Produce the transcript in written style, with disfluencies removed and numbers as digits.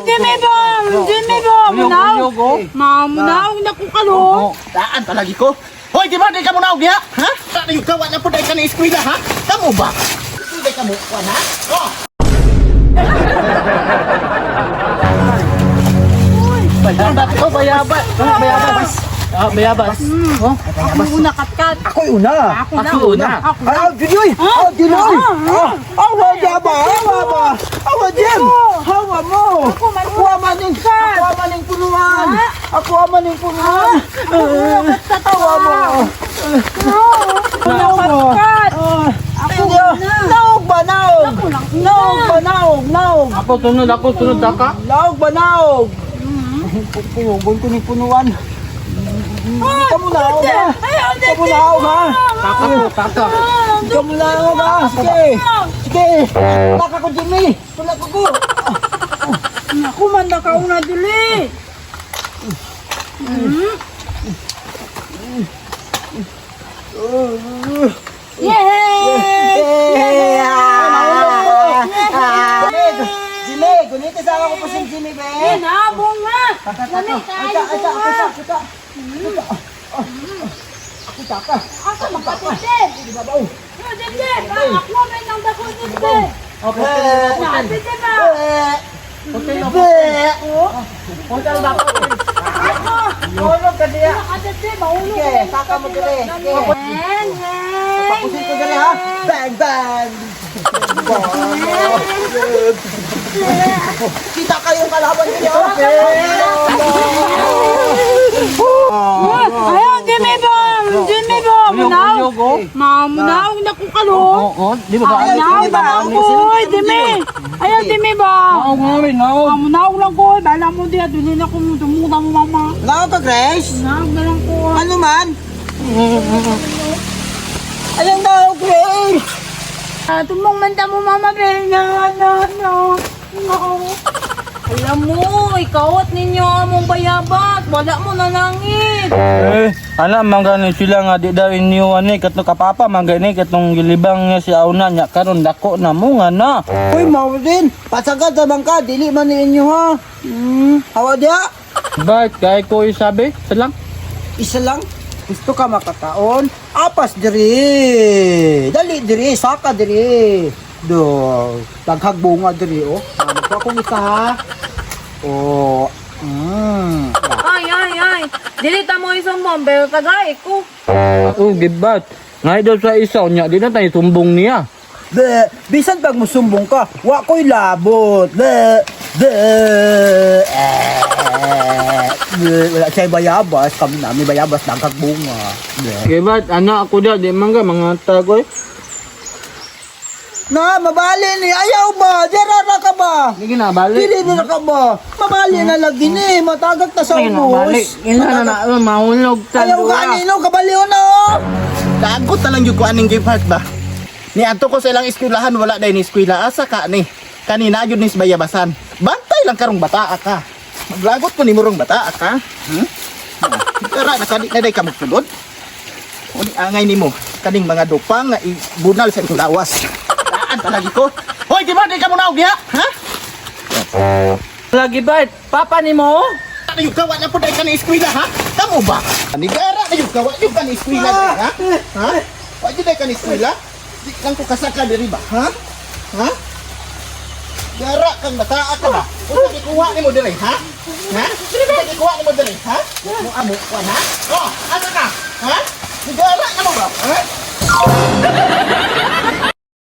Jimmy Bong! Jimmy Bong! Munaw na ko kalo. Daan palagi ko. Hoy, di ba di ka munaw diha? Ha? Ano yung gawa na po dahil ka na eskwela, ha? Kamu ba? Hindi ka mo, ha? Oh! Bayabas ko, bayabas. Bayabas. Bayabas. Oh, bayabas. Ako una katkat. Ako yung una. Ako una. Junoy! Junoy! Awa diya ba? Awa ba? Awa Jem! Awa mo! Ako amaning punuan! Ako amaning punuan! Awa mo! Katkat. Ako una. Naog ba? Naog! Naog ba? Naog! Ako sunod ka. Naog ba? Naog! Punugon ko ni punuan. Kamu naog ha? Kamu naog ha? Taka. Kamu naog ha? Sige! Sige! Tulak ako, Jimmy! Tulak ako! Ako man na kauna dili. Yay! Jimmy! Gunita sa ako po si Jimmy, be! Nabong nga. Dami tayo Kita! Ako taka! Asa magkatid? Dede, ako may nang dako dede. Dede ba? Hotel ba po? Mahulog ka diya! Dede, mahulog. Sige, saka mo dire! Sige! Papusin ko dire ha! Bang! Bang! Kita kayong kalaban niyo! Ayaw, Jimmy Bong! Jimmy Bong! Munaw na ko kalo. Di ba ba? Munaw ba ako? Jimmy! Ayaw, Jimmy Bong! Munaw lang ko. Bala mo diya. Dili na ko tumuta mo, mama. Naon ka, Grace? Munaw na lang ko. Ano man? Alam daw, Grace! Tumong manta mo, mama. No. Alam mo, ikawat ninyo among bayabat. Wala mo nanangit. Mangga sila nga di daw inyo katong kapapa mangga ni katong gilibang niya si Auna nya karon dako na mo nga na. Uy, mao din. Pasagad naman ka. Dili man ninyo ha. Hawa diya. Bakit kay ko isabi? Salang. Isa lang. Gusto ka makakaon? Apas diri. Dali diri. Saka diri. Do. Daghag bunga diri, oh. Magkuha kong isa ha. Oh. Ay. Dilita mo isang bomber. Tagay ko. Gibat. Ngay daw sa isaw nya di na tayo tumbong niya. Bisan pag musumbong ka, wa ko'y labot. Wala siya'y bayabas. Kami namin bayabas. Daghag bunga. Gibat anak ako da di mangga mga tagoy. Na, mabali ni. Ayaw ba? Dirara ka ba? Hindi na balik. Dili na ka ba? Mabali na lagi ni. Matagag ta sa ubos. Ina na mahulog Ayaw ganino. Kabaliw na oh. Dagot na lang yung kuan ng gift heart ba? Ni ato ko sa ilang eskwelahan. Wala dahil ni eskwela. Asa ka ni? Kanina yun ni bayabasan. Bantay lang karong bata ka. Maglagot ko ni murong bata ka. Tara, nakadik na day ka magsulod. Uni angay ni mo. Kaning mga dupang nga ibunal sa itong lawas. Palagi ko. Hoy, di ba di ka munaw diha? Ha? Lagi ba? Papa ni mo? Ano yung gawa na po dahil ka na eskwela, ha? Kamu ba? Nigara na yung gawa yung ka na eskwela, ha? Ha? Wala dahil ka na eskwela? Di lang ko kasaka diri ba, ha? Ha? Gara kang bataa ka ba? Kung ikuha ni mo diri, ha? Ha? Kung ikuha ni mo diri, ha? Mo amo ko, ha? Oh, asa ka? Ha? Nigara na mo ba? Ha?